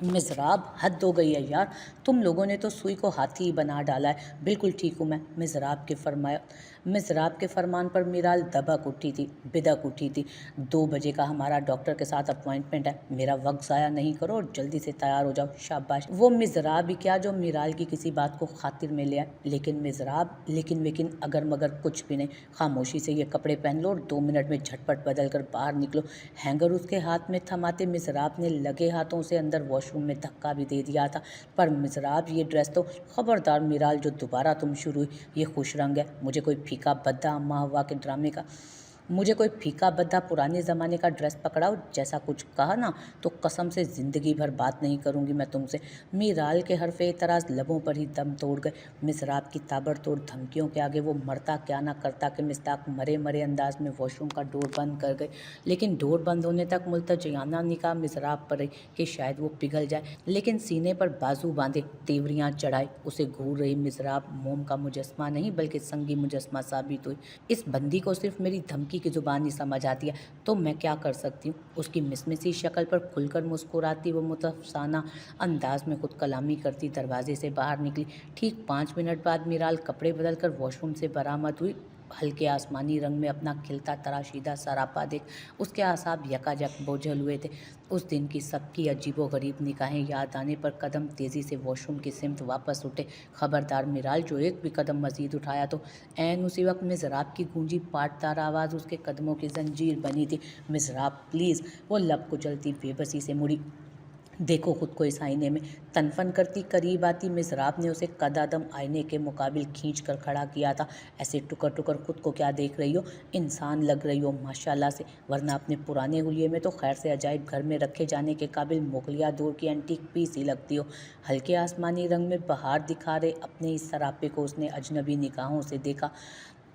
मिज़राब, हद हो गई है यार, तुम लोगों ने तो सुई को हाथी ही बना डाला है। बिल्कुल ठीक हूँ मैं, मिज़राब के फरमान पर मीराल बिदक उठी थी। 2 बजे का हमारा डॉक्टर के साथ अपॉइंटमेंट है, मेरा वक्त ज़ाया नहीं करो और जल्दी से तैयार हो जाओ। शाबाश। वो मिज़राब ही क्या जो मीराल की किसी बात को खातिर में ले आए। लेकिन अगर मगर कुछ भी नहीं, खामोशी से ये कपड़े पहन लो और 2 मिनट में झटपट बदल कर बाहर निकलो। हैंगर उसके हाथ में थमाते मिज़राब ने लगे हाथों से अंदर वॉशरूम में धक्का भी दे दिया था। पर मिज़राब, ये ड्रेस तो खबरदार मीराल, जो दोबारा तुम शुरू हुई, ये खुश रंग है। मुझे कोई फीका बद्दा पुराने ज़माने का ड्रेस पकड़ाओ, जैसा कुछ कहा ना तो कसम से ज़िंदगी भर बात नहीं करूँगी मैं तुमसे। मीराल के हरफे एतराज़ लबों पर ही दम तोड़ गए। मिज़राब की ताबड़तोड़ धमकियों के आगे वो मरता क्या ना करता कि मिस्ताक मरे मरे अंदाज में वॉशरूम का डोर बंद कर गए। लेकिन डोर बंद होने तक मुल्तजियाना निगाह मिज़राब पर रही कि शायद वो पिघल जाए, लेकिन सीने पर बाजू बांधे, तेवरियाँ चढ़ाए उसे घूर रही मिज़राब मोम का मुजस्मा नहीं बल्कि संगी मुजस्मा साबित हुई। इस बंदी को सिर्फ मेरी धमकी की ज़ुबान ही समझ आती है, तो मैं क्या कर सकती हूँ। उसकी मिसमिसी शक्ल पर खुलकर मुस्कुराती वो मुतफसाना अंदाज में खुद कलामी करती दरवाजे से बाहर निकली। ठीक 5 मिनट बाद मीराल कपड़े बदलकर वॉशरूम से बरामद हुई। हल्के आसमानी रंग में अपना खिलता तराशीदा सरापा देख उसके आसाब यकायक बोझल हुए थे। उस दिन की सबकी अजीबोगरीब निगाहें याद आने पर कदम तेज़ी से वॉशरूम की सिमत वापस उठे। खबरदार मिराल, जो एक भी कदम मजीद उठाया तो। ऐन उसी वक्त मिज़राब की गूंजी पाटदार आवाज़ उसके कदमों की जंजीर बनी थी। मिज़राब प्लीज़। वो लब कुचलती बेबसी से मुड़ी। देखो खुद को इस आईने में। तनफन करती करीब आती मिज़राब ने उसे कदादम आईने के मुकाबिल खींच कर खड़ा किया था। ऐसे टुकर टुकर खुद को क्या देख रही हो, इंसान लग रही हो माशाल्लाह से, वरना अपने पुराने हुलिये में तो खैर से अजायब घर में रखे जाने के काबिल मुगलिया दौर की एंटीक पीस ही लगती हो। हल्के आसमानी रंग में बहार दिखा रहे अपने इस सरापे को उसने अजनबी निगाहों से देखा।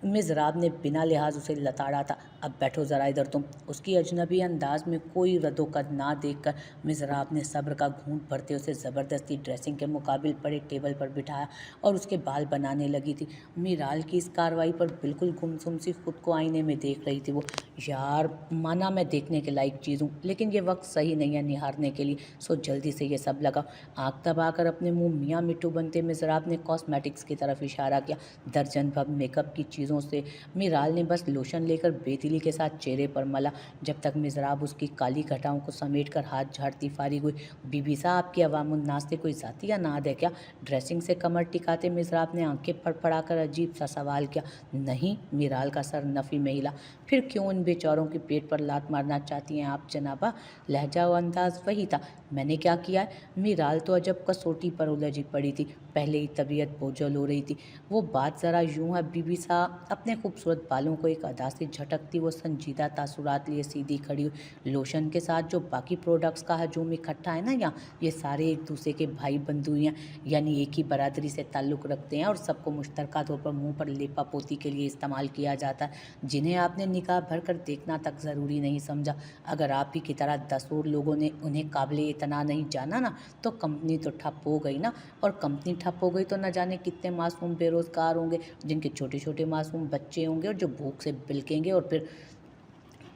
मिज़राब ने बिना लिहाज उसे लताड़ा था। अब बैठो ज़रा इधर तुम। उसकी अजनबी अंदाज में कोई रद्दोकद ना देखकर मिज़राब ने सब्र का घूंट भरते उसे ज़बरदस्ती ड्रेसिंग के मुकाबिल पड़े टेबल पर बिठाया और उसके बाल बनाने लगी थी। मीराल की इस कार्रवाई पर बिल्कुल गुमसुम सी खुद को आईने में देख रही थी वो। यार, माना मैं देखने के लायक चीज़ हूँ, लेकिन ये वक्त सही नहीं है निहारने के लिए, सो जल्दी से ये सब लगाओ। आँख दबाकर अपने मुंह मियाँ मिट्टू बनते मिज़राब ने कॉस्मेटिक्स की तरफ इशारा किया। दर्जन भर मेकअप की चीज़ों से मीराल ने बस लोशन लेकर बेदिली के साथ चेहरे पर मला, जब तक मिज़राब उसकी काली घटाओं को समेटकर हाथ झाड़ती फारिग हुई। बीबी साहब, आपकी अवामुन्नास से कोई ज़ाती अनाद है क्या? ड्रेसिंग से कमर टिकाते मिज़राब ने आंखें फड़फड़ाकर अजीब सा सवाल किया। नहीं, मीराल का सर नफ़ी में हिला। फिर क्यों उन बेचारों के पेट पर लात मारना चाहती हैं आप जनाबा? लहजा व अंदाज वही था। मैंने क्या किया है? मीराल तो अजब कसौटी पर उलझी पड़ी थी। पहले ही तबीयत बोझल हो रही थी। वो बात ज़रा यूँ है बीबी साहब। अपने खूबसूरत बालों को एक अदा से झटकती वो संजीदा तासुरात लिए सीधी खड़ी हुई। लोशन के साथ जो बाकी प्रोडक्ट्स का हजूम इकट्ठा है ना यहाँ, ये सारे एक दूसरे के भाई बंधु हैं, यानी एक ही बरादरी से ताल्लुक़ रखते हैं और सबको मुश्तरका तौर पर मुँह पर लेपा पोती के लिए इस्तेमाल किया जाता है, जिन्हें आपने निगाह भर कर देखना तक ज़रूरी नहीं समझा। अगर आप ही की तरह 10 और लोगों ने उन्हें काबिल इतना नहीं जाना ना, तो कंपनी तो ठप हो गई ना। और कंपनी ठप हो गई तो न जाने कितने मासूम बेरोज़गार होंगे, जिनके छोटे छोटे मासूम बच्चे होंगे और जो भूख से बिलकेंगे। और फिर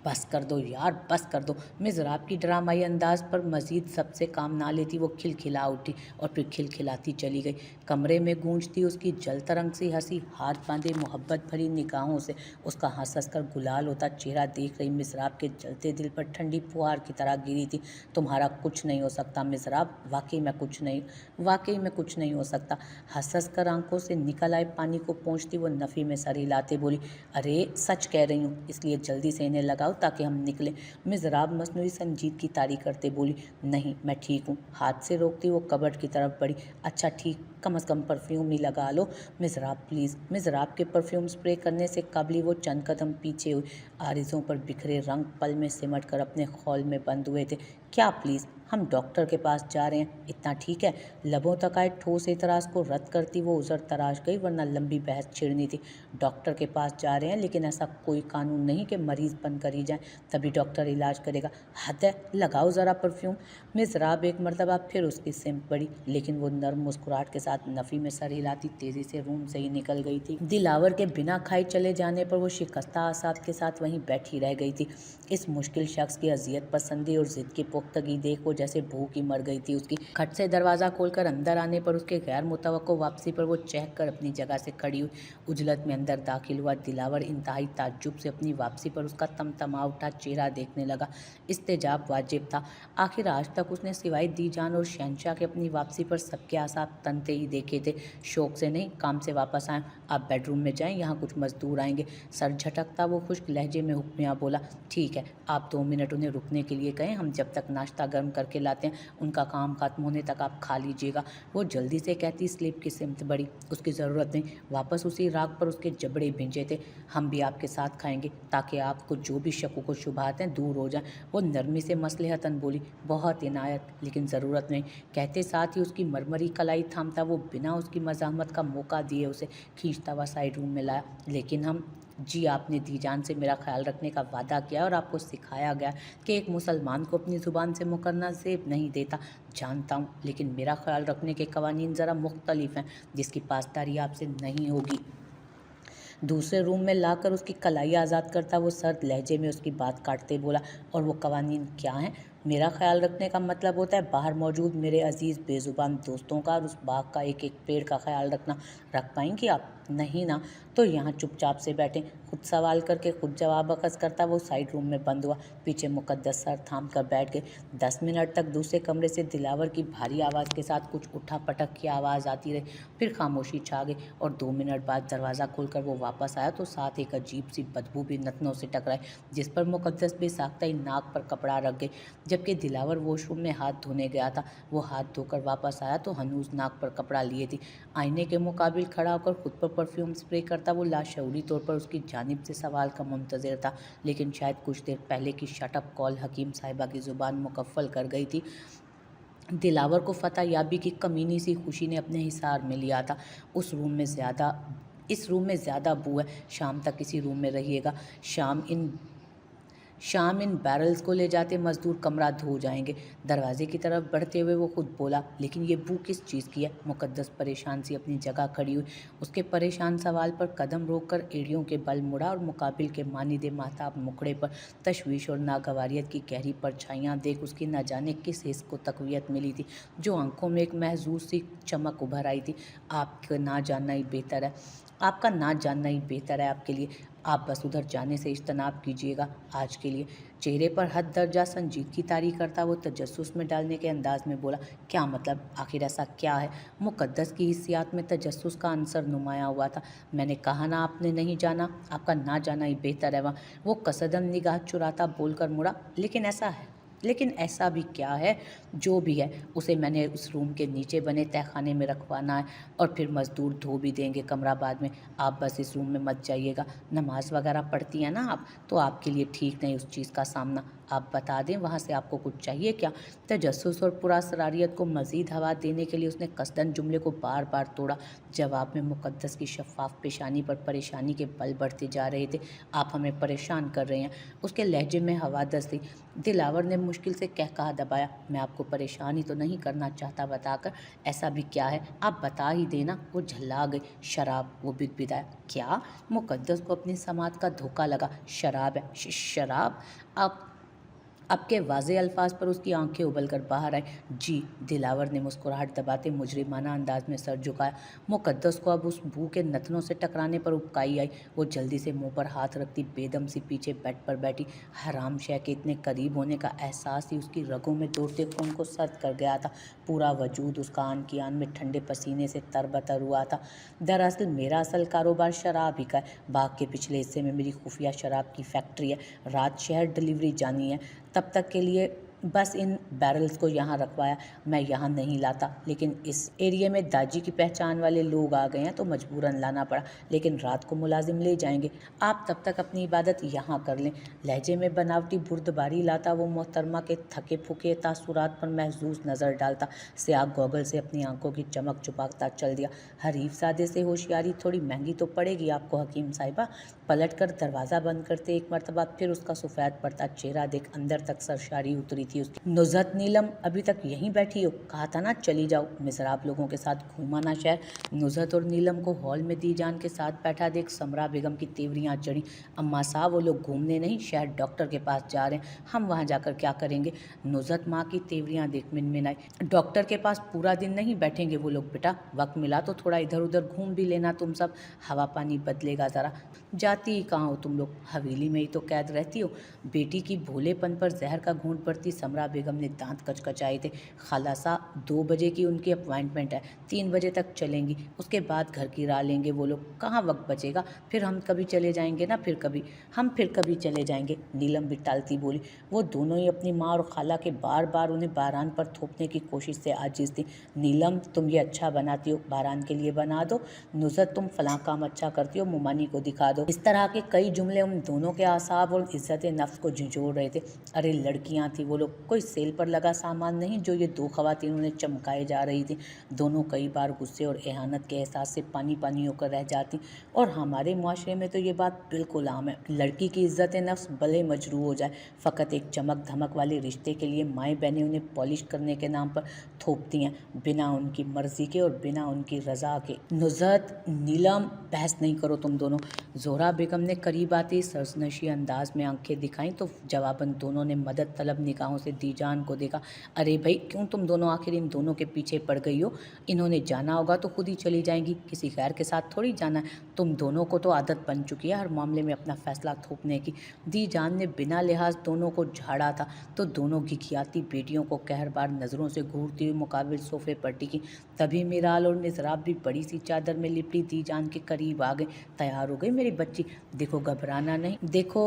बस कर दो यार, बस कर दो। मिज़राब की ड्रामाई अंदाज पर मजीद सबसे काम ना लेती वो खिलखिला उठी और फिर खिलखिलाती चली गई। कमरे में गूंजती उसकी जल तरंग सी हंसी हाथ बांधे मोहब्बत भरी निगाहों से उसका हंस हंस कर गुलाल होता चेहरा देख रही मिज़राब के जलते दिल पर ठंडी फुहार की तरह गिरी थी। तुम्हारा कुछ नहीं हो सकता मिज़राब, वाकई में कुछ नहीं हो सकता। हंस हंस कर आंखों से निकल आए पानी को पहुँचती वो नफ़ी में सर हिलाते बोली, अरे सच कह रही हूँ, इसलिए जल्दी से इन्हें लगाओ ताकि हम निकलें। मिज़राब मसनूई संजीदगी तारी करते बोली, नहीं मैं ठीक हूँ। हाथ से रोकती वो कबर्ड की तरफ बढ़ी। अच्छा ठीक, कम से कम परफ्यूम ही लगा लो मिज़राब प्लीज़। मिज़राब के परफ्यूम स्प्रे करने से कबली वो चंद कदम पीछे हुई। आरिज़ों पर बिखरे रंग पल में सिमट कर अपने खौल में बंद हुए थे। क्या प्लीज़, हम डॉक्टर के पास जा रहे हैं, इतना ठीक है? लबों तक आए ठोस एतराज़ को रद्द करती वो उज़र तराश गई, वरना लंबी बहस छिड़नी थी। डॉक्टर के पास जा रहे हैं, लेकिन ऐसा कोई कानून नहीं कि मरीज़ बनकर ही जाएं, तभी डॉक्टर इलाज करेगा। हद है, लगाओ ज़रा परफ्यूम। मिज़राब एक मरतबा फिर उसकी सिमत पड़ी, लेकिन वो नर्म मुस्कुराहट के साथ नफ़ी में सर हिलाती तेज़ी से रूम से ही निकल गई थी। दिलावर के बिना खाए चले जाने पर वो शिकस्ता आसाब के साथ वहीं बैठी रह गई थी। इस मुश्किल शख्स की अजियत पसंदी और ज़िद की पुख्तगी देख वो जैसे भूख ही मर गई थी उसकी। खट से दरवाज़ा खोलकर अंदर आने पर उसके गैर मुतवक्को वापसी पर वो चहक कर अपनी जगह से खड़ी हुई। उजलत में अंदर दाखिल हुआ दिलावर इंतहाई ताज्जुब से अपनी वापसी पर उसका तमतमा उठा चेहरा देखने लगा। इस्तेजाब वाजिब था। आखिर आज तक उसने सिवाय दीजान और शहंशाह के अपनी वापसी पर सबके आसाब तनते ही देखे थे। शौक से नहीं, काम से वापस आए। आप बेडरूम में जाएं, यहाँ कुछ मजदूर आएंगे। सर झटकता वो खुश्क लहजे में हुक्मियाँ बोला, ठीक है, आप 2 मिनट उन्हें रुकने के लिए कहें, हम जब तक नाश्ता गर्म करके लाते हैं। उनका काम खत्म होने तक आप खा लीजिएगा। वो जल्दी से कहती स्लीप की सिमत बढ़ी। उसकी ज़रूरत नहीं। वापस उसी राग पर उसके जबड़े भिंजे थे। हम भी आपके साथ खाएंगे ताकि आपको जो भी शक व शुबहात हैं दूर हो जाएं। वो नरमी से मसलहतन बोली, बहुत इनायत, लेकिन ज़रूरत नहीं। कहते साथ ही उसकी मरमरी कलाई थामता वो बिना उसकी मज़ाहमत का मौका दिए उसे खींचता हुआ साइड रूम में लाया। लेकिन हम जी, आपने दीजान से मेरा ख्याल रखने का वादा किया और आपको सिखाया गया कि एक मुसलमान को अपनी ज़ुबान से मुकरना ज़ेब नहीं देता। जानता हूँ, लेकिन मेरा ख्याल रखने के कवानीन ज़रा मुख्तलिफ हैं, जिसकी पासदारी आपसे नहीं होगी। दूसरे रूम में लाकर उसकी कलाई आज़ाद करता वो सर्द लहजे में उसकी बात काटते बोला, और वो कवानीन क्या हैं? मेरा ख्याल रखने का मतलब होता है बाहर मौजूद मेरे अजीज़ बेज़ुबान दोस्तों का और उस बाग का एक एक पेड़ का ख्याल रखना। रख पाएंगी आप? नहीं ना, तो यहाँ चुपचाप से बैठें। खुद सवाल करके खुद जवाब अखज़ करता वो साइड रूम में बंद हुआ। पीछे मुकद्दस सर थाम कर बैठ गए। 10 मिनट तक दूसरे कमरे से दिलावर की भारी आवाज़ के साथ कुछ उठा पटक की आवाज़ आती रही। फिर खामोशी छा गई और 2 मिनट बाद दरवाज़ा खोलकर वो वापस आया तो साथ एक अजीब सी बदबू भी नतनों से टकराई, जिस पर मुकद्दस बेसाख्ता ही नाक पर कपड़ा रख गई। जबकि दिलावर वॉशरूम में हाथ धोने गया था। वो हाथ धोकर वापस आया तो हनूज नाक पर कपड़ा लिए थी। आईने के मुकाबिल खड़ा होकर खुद पर परफ्यूम स्प्रे करता वो लाशऊरी तौर पर उसकी जानिब से सवाल का मुंतज़िर था, लेकिन शायद कुछ देर पहले की शटअप कॉल हकीम साहिबा की ज़ुबान मुकफ़ल कर गई थी। दिलावर को फतह याबी की कमीनी सी खुशी ने अपने हिसार में लिया था। इस रूम में ज़्यादा बू है। शाम तक इसी रूम में रहिएगा। शाम इन बैरल्स को ले जाते मजदूर कमरा धो जाएंगे। दरवाजे की तरफ बढ़ते हुए वो खुद बोला, लेकिन ये बू किस चीज़ की है? मुकद्दस परेशान सी अपनी जगह खड़ी हुई। उसके परेशान सवाल पर कदम रोककर एड़ियों के बल मुड़ा और मुकाबिल के मानिदे महताब मुखड़े पर तशवीश और नागवारियत की गहरी परछाइयाँ देख उसकी न जाने किस हिस्स को तकवीत मिली थी, जो आंखों में एक महजूज सी चमक उभर आई थी। आपका ना जानना ही बेहतर है आपके लिए। आप बस उधर जाने से इज्तनाब कीजिएगा आज के लिए। चेहरे पर हद दर्जा संजीदगी तारी करता वो तजस्सुस में डालने के अंदाज में बोला, क्या मतलब? आखिर ऐसा क्या है? मुकद्दस की हिस्सियात में तजस्सुस का अंसर नुमाया हुआ था। मैंने कहा ना आपने नहीं जाना, आपका ना जाना ही बेहतर है। वहाँ वो कसदन निगाह चुराता बोलकर मुड़ा, लेकिन ऐसा भी क्या है? जो भी है उसे मैंने उस रूम के नीचे बने तहखाने में रखवाना है, और फिर मज़दूर धो भी देंगे कमरा बाद में। आप बस इस रूम में मत जाइएगा। नमाज वगैरह पढ़ती हैं ना आप, तो आपके लिए ठीक नहीं उस चीज़ का सामना। आप बता दें वहाँ से आपको कुछ चाहिए क्या? तजस्सुस और पुरासरारियत को मज़ीद हवा देने के लिए उसने कसदन जुमले को बार बार तोड़ा। जवाब में मुकद्दस की शफ़ाफ पेशानी पर परेशानी के बल बढ़ते जा रहे थे। आप हमें परेशान कर रहे हैं। उसके लहजे में हवादस थी। दिलावर ने मुश्किल से कहकहा दबाया, मैं आपको परेशान ही तो नहीं करना चाहता बताकर। ऐसा भी क्या है? आप बता ही देना। वो झल्ला गई। शराब, वो बिदबिदाया। क्या? मुकद्दस को अपनी समात का धोखा लगा। शराब है? शराब? आपके वाज़े अल्फाज पर उसकी आंखें उबल कर बाहर आई। जी, दिलावर ने मुस्कुराहट दबाते मुजरिमाना अंदाज में सर झुकाया। मुकद्दस को अब उस बू के नथनों से टकराने पर उबकाई आई। वो जल्दी से मुंह पर हाथ रखती बेदम सी पीछे बेड पर बैठी। हराम शह के इतने करीब होने का एहसास ही उसकी रगों में दौड़ते खून को सर्द कर गया था। पूरा वजूद उसका आन की आन में ठंडे पसीने से तरबतर हुआ था। दरअसल मेरा असल कारोबार शराब ही का है। बाग के पिछले हिस्से में मेरी खुफिया शराब की फैक्ट्री है। रात शहर डिलीवरी जानी है, तब तक के लिए बस इन बैरल्स को यहाँ रखवाया। मैं यहाँ नहीं लाता, लेकिन इस एरिया में दाजी की पहचान वाले लोग आ गए हैं तो मजबूरन लाना पड़ा, लेकिन रात को मुलाजिम ले जाएंगे। आप तब तक अपनी इबादत यहाँ कर लें। लहजे में बनावटी बुर्दबारी लाता वो मोहतरमा के थके फुके तासुरात पर महजूज नज़र डालता। सियाह गॉगल से अपनी आंखों की चमक छुपाता चल दिया। हरीफ सादे से होशियारी थोड़ी महंगी तो पड़ेगी आपको हकीम साहिबा। पलट कर दरवाज़ा बंद करते एक मरतबा फिर उसका सफ़ेद पड़ता चेहरा देख अंदर तक सरशारी उतरी थी थी उसकी। नुज़हत नीलम अभी तक यहीं बैठी हो, कहा था ना चली जाओ, मिज़राब लोगों के साथ घूमा ना शहर। नुज़हत और नीलम को हॉल में दीजान के साथ बैठा देख समरा बेगम की तेवरियाँ चढ़ी। अम्मा साहब वो लोग घूमने नहीं शहर डॉक्टर के पास जा रहे हैं, हम वहाँ जाकर क्या करेंगे। नुज़हत माँ की तेवरियाँ देख मिनमिनाई। डॉक्टर के पास पूरा दिन नहीं बैठेंगे वो लोग बेटा, वक्त मिला तो थोड़ा इधर उधर घूम भी लेना तुम सब, हवा पानी बदलेगा ज़रा। जाती ही कहाँ हो तुम लोग, हवेली में ही तो कैद रहती हो। बेटी की भोलेपन पर जहर का घूंट भरती समरा बेगम ने दांत कचकचाए थे। खालासा 2 बजे की उनकी अपॉइंटमेंट है, 3 बजे तक चलेंगी, उसके बाद घर की राह लेंगे वो लोग, कहाँ वक्त बचेगा। फिर हम कभी चले जाएंगे ना, फिर कभी चले जाएंगे। नीलम भी टालती बोली। वो दोनों ही अपनी माँ और खाला के बार बार उन्हें बारान पर थोपने की कोशिश से आजिज थी। नीलम तुम ये अच्छा बनाती हो, बारान के लिए बना दो। नुज़हत तुम फलां काम अच्छा करती हो, मुमानी को दिखा दो। इस तरह के कई जुमले उन दोनों के आसाब और इज्जत नफ्स को झिझोड़ रहे थे। अरे लड़कियां थी वो लोग, कोई सेल पर लगा सामान नहीं जो ये 2 खवातीन उन्हें चमकाए जा रही थी। दोनों कई बार गुस्से और एहानत के एहसास से पानी पानी होकर रह जाती, और हमारे मुआशरे में तो ये बात बिल्कुल आम है। लड़की की इज्जत नफ्स भले मजरू हो जाए, फ़कत एक चमक धमक वाले रिश्ते के लिए माएँ बहनें उन्हें पॉलिश करने के नाम पर थोपती हैं, बिना उनकी मर्जी के और बिना उनकी रज़ा के। नुज़हत नीलम बहस नहीं करो तुम दोनों। ज़ोहरा बेगम ने करीब आती सरसनशी अंदाज में आंखें दिखाईं तो जवाबन दोनों ने मदद तलब निगाहों से दीजान को देखा। अरे भाई क्यों तुम दोनों आखिर इन दोनों के पीछे पड़ गई हो, इन्होंने जाना होगा तो खुद ही चली जाएंगी, किसी गैर के साथ थोड़ी जाना है। तुम दोनों को तो आदत बन चुकी है हर मामले में अपना फैसला थोपने की। दीजान ने बिना लिहाज दोनों को झाड़ा था तो दोनों घिघियाती बेटियों को कहरबार नज़रों से घूरती हुई मुकाबिल सोफे पर टिकी। तभी मिराल और मिज़राब भी बड़ी सी चादर में लिपटी दीजान के करीब आ गए। तैयार हो गई मेरी बच्ची, देखो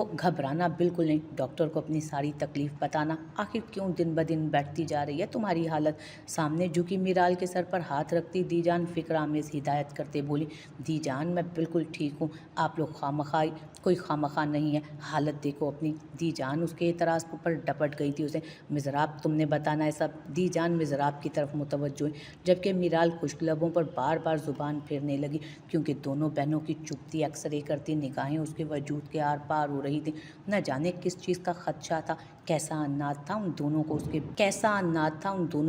घबराना बिल्कुल नहीं, डॉक्टर को अपनी सारी तकलीफ बताना, आखिर क्यों दिन ब दिन बैठती जा रही है तुम्हारी हालत। सामने झुकी मिराल के सर पर हाथ रखती दीजान फिक्रामेज़ हिदायत करते बोली, दीजान मैं बिल्कुल ठीक हूँ, आप लोग खामखाई, कोई खामखा नहीं है, हालत देखो अपनी। दीजान उसके एतराज़ पर डपट गई थी उसे। मिज़राब तुमने बताना है सब। दीजान मिज़राब की तरफ मुतवज्जो हुई, जबकि मिराल खुश्क लबों पर बार बार ज़ुबान फेरने लगी, क्योंकि दोनों बहनों की चुपती एक्सरे करती निगाहें उसके वजूद के आर पार हो रही थी। न जाने किस चीज़ का खदशा था, कैसा अन्नाद था उन दोनों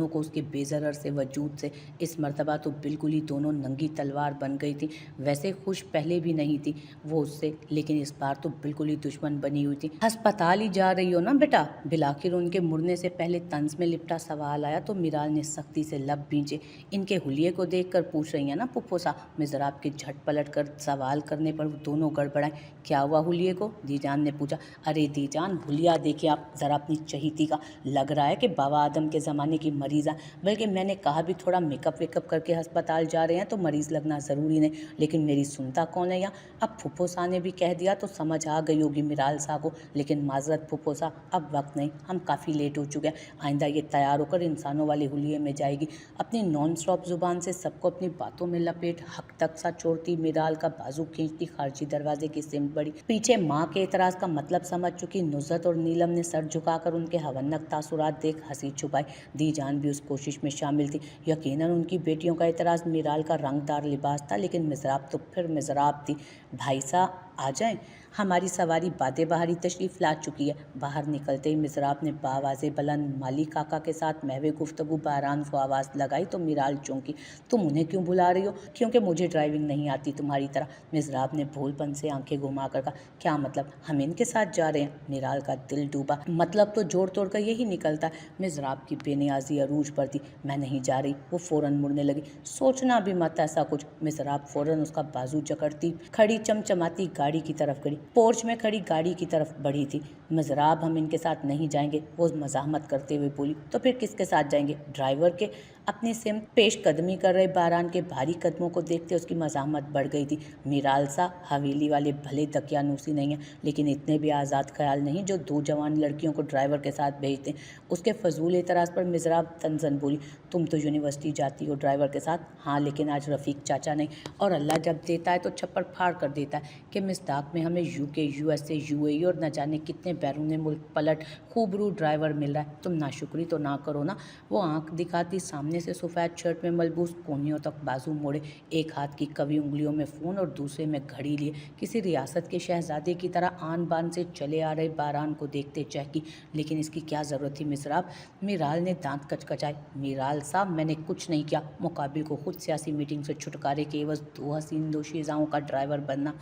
को उसके बेज़रर से वजूद से। इस मर्तबा तो बिल्कुल ही दोनों नंगी तलवार बन गई थी। वैसे खुश पहले भी नहीं थी वो उससे, लेकिन इस बार तो बिल्कुल ही दुश्मन बनी हुई थी। अस्पताल ही जा रही हो ना बेटा, बिलाखिर उनके मुड़ने से पहले तंज में लिपटा सवाल आया तो मिराल ने सख्ती से लब भींचे। इनके हुलिये को देख कर पूछ रही है ना पुप्पो सा। मिज़राब के झट पलट कर सवाल करने पर दोनों गड़बड़ाए। क्या हुआ हुलिये को, दीजान ने पूछा। अरे दीजान हुलिया देखिए आप ज़रा अपनी चहीती का, लग रहा है कि बाबा आदम के ज़माने की मरीज़ा, बल्कि मैंने कहा भी थोड़ा मेकअप वेकअप करके अस्पताल जा रहे हैं तो मरीज़ लगना ज़रूरी नहीं, लेकिन मेरी सुनता कौन है यहाँ। अब फुप्पो सा ने भी कह दिया तो समझ आ गई होगी मिराल सा को, लेकिन माजरत फुप्पो सा, अब वक्त नहीं, हम काफ़ी लेट हो चुके हैं। आइंदा ये तैयार होकर इंसानों वाले हुलिये में जाएगी। अपनी नॉन स्टॉप ज़ुबान से सबको अपनी बातों में लपेट हक तक सा छोड़ती मिराल का बाजू खींचती खारजी दरवाजे की सिमट बढ़ी। पीछे माँ के एतराज़ का मतलब समझ चुकी नुज़हत और नीलम ने सर झुकाकर उनके हवन्नक तासुरात देख हंसी छुपाई। दीजान भी उस कोशिश में शामिल थी। यकीनन उनकी बेटियों का एतराज़ मिराल का रंगदार लिबास था, लेकिन मिज़राब तो फिर मिज़राब थी। भाई साहब आ जाएं, हमारी सवारी बादे बहारी तशरीफ़ ला चुकी है। बाहर निकलते ही मिज़राब ने बावाज़े बुलंद माली काका के साथ महवे गुफ्तगू बहरान को आवाज़ लगाई तो मिराल चौंकी। तुम उन्हें क्यों बुला रही हो? क्योंकि मुझे ड्राइविंग नहीं आती तुम्हारी तरह। मिज़राब ने भोलपन से आंखें घुमा कर कहा। क्या मतलब, हम इनके साथ जा रहे हैं? मिराल का दिल डूबा। मतलब तो जोड़ तोड़ कर यही निकलता है। मिज़राब की बेनियाजी अरूज पर थी। मैं नहीं जा रही। वो फ़ौरन मुड़ने लगी। सोचना भी मत ऐसा कुछ। मिज़राब फ़ौरन उसका बाजू जकड़ती खड़ी चमचमाती गाड़ी की तरफ गई। पोर्च में खड़ी गाड़ी की तरफ बढ़ी थी। मिज़राब हम इनके साथ नहीं जाएंगे, वो मज़ाहमत करते हुए बोली। तो फिर किसके साथ जाएंगे? ड्राइवर के। अपनी सिम पेश कदमी कर रहे बारान के भारी कदमों को देखते उसकी मज़ाहमत बढ़ गई थी। मिराल सा हवेली वाले भले दकियानूसी नहीं है, लेकिन इतने भी आज़ाद ख्याल नहीं जो 2 जवान लड़कियों को ड्राइवर के साथ भेजते। उसके फजूल एतराज़ पर मिज़राब तंजन बोली। तुम तो यूनिवर्सिटी जाती हो ड्राइवर के साथ। हाँ, लेकिन आज रफ़ीक चाचा नहीं, और अल्लाह जब देता है तो छप्पर फाड़ कर देता है कि मिस्दाक में हमें UK, USA, UAE और न जाने कितने बैरून मुल्क पलट खूबरू ड्राइवर मिल रहा है, तुम नाशुक्री तो ना करो ना। वो आंख दिखाती सामने से सफ़ेद शर्ट में मलबूस कोहनियों तक बाजू मोड़े, एक हाथ की कवी उंगलियों में फ़ोन और दूसरे में घड़ी लिए किसी रियासत के शहजादे की तरह आन बान से चले आ रहे बारान को देखते चहकी, लेकिन इसकी क्या ज़रूरत थी मिसराब। मीराल ने दांत कचकचाए। मीराल साहब, मैंने कुछ नहीं किया। मुकाबिल को खुद सियासी मीटिंग से छुटकारे के एवज 2 हसीन दोशीज़ाओं का ड्राइवर बनना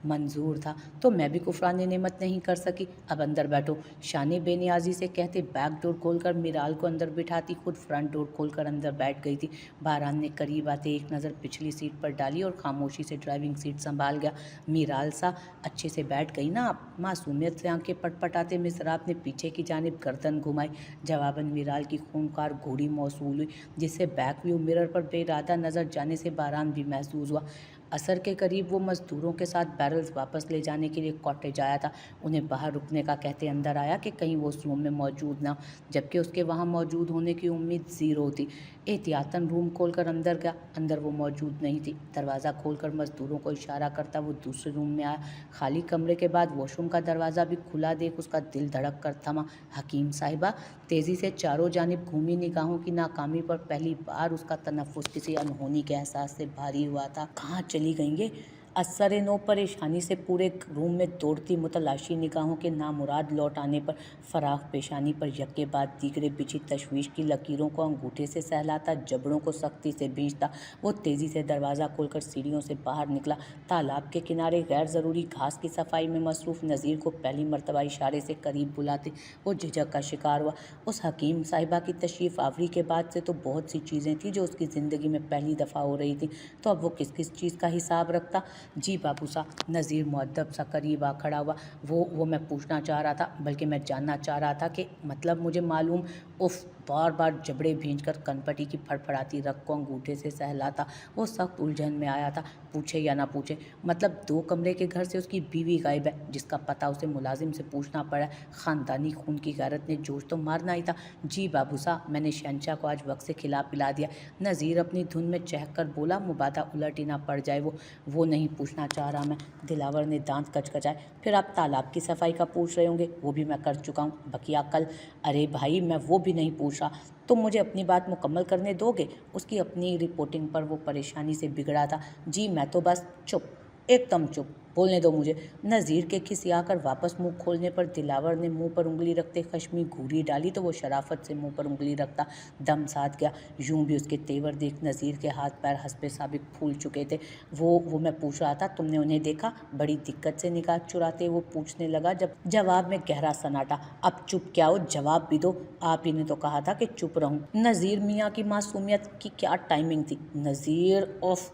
मंजूर था, तो मैं भी कुफरानी नेमत नहीं कर सकी। अब अंदर बैठो, शानी बेनियाजी से कहते बैक डोर खोलकर मीराल को अंदर बिठाती खुद फ्रंट डोर खोलकर अंदर बैठ गई थी। बारान ने करीब आते एक नज़र पिछली सीट पर डाली और खामोशी से ड्राइविंग सीट संभाल गया। मीराल सा, अच्छे से बैठ गई ना आप? मासूमियत से आंखें पटपटाते मिसराब ने पीछे की जानिब गर्दन घुमाई। जवाबन मीराल की खूंखार घोड़ी मौसूल हुई, जिससे बैक व्यू मिरर पर बेइरादा नजर जाने से बारान भी महसूस हुआ। असर के करीब वो मजदूरों के साथ बैरल्स वापस ले जाने के लिए कॉटेज आया था। उन्हें बाहर रुकने का कहते अंदर आया कि कहीं वो उस रूम में मौजूद ना, जबकि उसके वहाँ मौजूद होने की उम्मीद ज़ीरो थी। एहतियातन रूम खोलकर अंदर गया, अंदर वो मौजूद नहीं थी। दरवाज़ा खोलकर मजदूरों को इशारा करता वो दूसरे रूम में आया। खाली कमरे के बाद वॉशरूम का दरवाज़ा भी खुला देख उसका दिल धड़क कर थमा। हकीम साहिबा तेज़ी से चारों जानिब घूमी, निगाहों की नाकामी पर पहली बार उसका तनफ्फुस किसी अनहोनी के एहसास से भारी हुआ था। कहाँ चली गई ये? असर नो परेशानी से पूरे रूम में दौड़ती मुतलाशी निगाहों के नामुराद लौट आने पर फराख पेशानी पर यक्के बाद दीगरे बिछी तशवीश की लकीरों को अंगूठे से सहलाता, जबड़ों को सख्ती से भींचता, वो तेज़ी से दरवाज़ा खोलकर सीढ़ियों से बाहर निकला। तालाब के किनारे गैर ज़रूरी घास की सफाई में मसरूफ़ नज़ीर को पहली मरतबा इशारे से करीब बुलाते वो झिझक का शिकार हुआ। उस हकीम साहिबा की तशरीफ़ आवरी के बाद से तो बहुत सी चीज़ें थीं जो उसकी ज़िंदगी में पहली दफ़ा हो रही थी, तो अब वो किस किस चीज़ का हिसाब रखता। जी बाबू सा, नज़ीर मुअद्दब सा करीब आ खड़ा हुआ। वो मैं पूछना चाह रहा था, बल्कि मैं जानना चाह रहा था कि मतलब मुझे मालूम। उफ, बार बार जबड़े भींचकर कनपटी की फड़फड़ाती रग को अंगूठे से सहलाता वो सख्त उलझन में आया था। पूछे या ना पूछे, मतलब 2 कमरे के घर से उसकी बीवी गायब है, जिसका पता उसे मुलाजिम से पूछना पड़ा। ख़ानदानी खून की गैरत ने जोश तो मारना ही था। जी बाबू सा, मैंने शहंशाह को आज वक्त से खिला पिला दिया। नज़ीर अपनी धुन में चहक कर बोला, मुबादा उलट ही ना पड़ जाए। वो नहीं पूछना चाह रहा मैं। दिलावर ने दांत कचकचाए। फिर आप तालाब की सफाई का पूछ रहे होंगे, वो भी मैं कर चुका हूँ, बकिया कल। अरे भाई, मैं वो भी नहीं पूछ रहा, तुम मुझे अपनी बात मुकम्मल करने दोगे? उसकी अपनी रिपोर्टिंग पर वो परेशानी से बिगड़ा था। जी मैं तो बस चुप, एकदम चुप, बोलने दो मुझे। नज़ीर के खिसियाकर वापस मुंह खोलने पर दिलावर ने मुंह पर उंगली रखते खश्मी घूरी डाली तो वो शराफत से मुंह पर उंगली रखता दम साध गया। यूं भी उसके तेवर देख नज़ीर के हाथ पैर हस्बे साबिक फूल चुके थे। वो मैं पूछ रहा था, तुमने उन्हें देखा? बड़ी दिक्कत से निगाह चुराते वो पूछने लगा, जब जवाब में गहरा सन्नाटा। अब चुप क्या हो, जवाब भी दो। आप ही ने तो कहा था कि चुप रहूं। नज़ीर मियाँ की मासूमियत की क्या टाइमिंग थी। नज़ीर ऑफ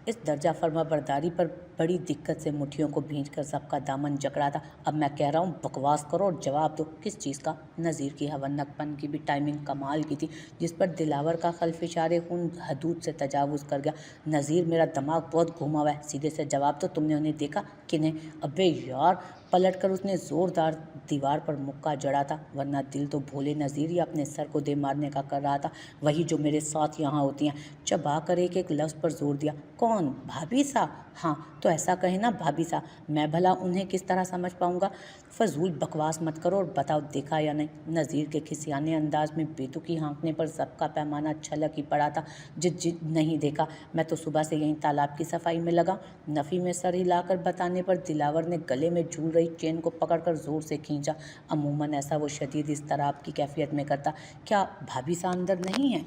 इस दर्जा फरमा बरदारी पर बड़ी दिक्कत से मुट्ठियों को भींचकर सबका दामन जकड़ा था। अब मैं कह रहा हूँ, बकवास करो और जवाब दो। किस चीज़ का? नज़ीर की हवन्नकपन की भी टाइमिंग कमाल की थी, जिस पर दिलावर का खल्फ इशारे खून हदूद से तजावुज़ कर गया। नज़ीर, मेरा दिमाग बहुत घुमा हुआ है, सीधे से जवाब दो, तुमने उन्हें देखा? किन्हें? अबे यार, पलटकर उसने ज़ोरदार दीवार पर मुक्का जड़ा था, वरना दिल तो भोले नज़ीर या अपने सर को दे मारने का कर रहा था। वही जो मेरे साथ यहाँ होती हैं। चबा कर एक एक लफ्ज़ पर जोर दिया। कौन? भाभी सा? हाँ तो ऐसा कहे ना, भाभी सा। मैं भला उन्हें किस तरह समझ पाऊँगा? फजूल बकवास मत करो और बताओ, देखा या नहीं? नज़ीर के खिसियाने अंदाज में बेतुकी हाँकने पर सबका पैमाना छलक ही पड़ा था। जिद नहीं देखा, मैं तो सुबह से यहीं तालाब की सफाई में लगा। नफ़ी में सर हिलाकर बताने पर दिलावर ने गले में झूल रही चेन को पकड़कर जोर से खींचा। अमूमन ऐसा वो शदीद इज़्तिराब की कैफियत में करता। क्या भाभी सा अंदर नहीं है?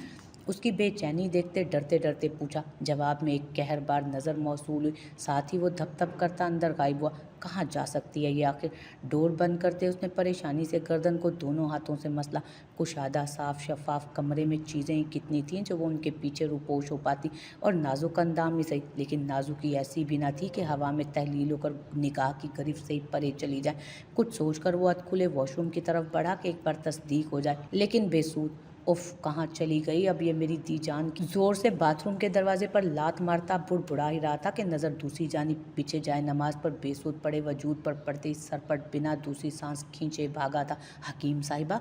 उसकी बेचैनी देखते डरते डरते पूछा। जवाब में एक कहरबार नज़र मौसूल हुई, साथ ही वो धप धप करता अंदर गायब हुआ। कहाँ जा सकती है ये आखिर? डोर बंद करते उसने परेशानी से गर्दन को दोनों हाथों से मसला। कुशादा साफ शफाफ कमरे में चीज़ें कितनी थीं जो वो उनके पीछे रुपोश हो पाती, और नाजुक अंदाम ही सही, लेकिन नाजुकी ऐसी भी ना थी कि हवा में तहलील होकर निगाह की गिरफ्त से ही परे चली जाए। कुछ सोचकर वो अधखुले वॉशरूम की तरफ बढ़ा कि एक बार तस्दीक हो जाए, लेकिन बेसूद। उफ, कहाँ चली गई अब ये मेरी दी जान की? जोर से बाथरूम के दरवाजे पर लात मारता बुड़बुड़ा ही रहा था कि नज़र दूसरी जानिब पीछे जाए नमाज पर बेसूद पड़े वजूद पर पड़ते ही सरपट बिना दूसरी सांस खींचे भागा था। हकीम साहिबा,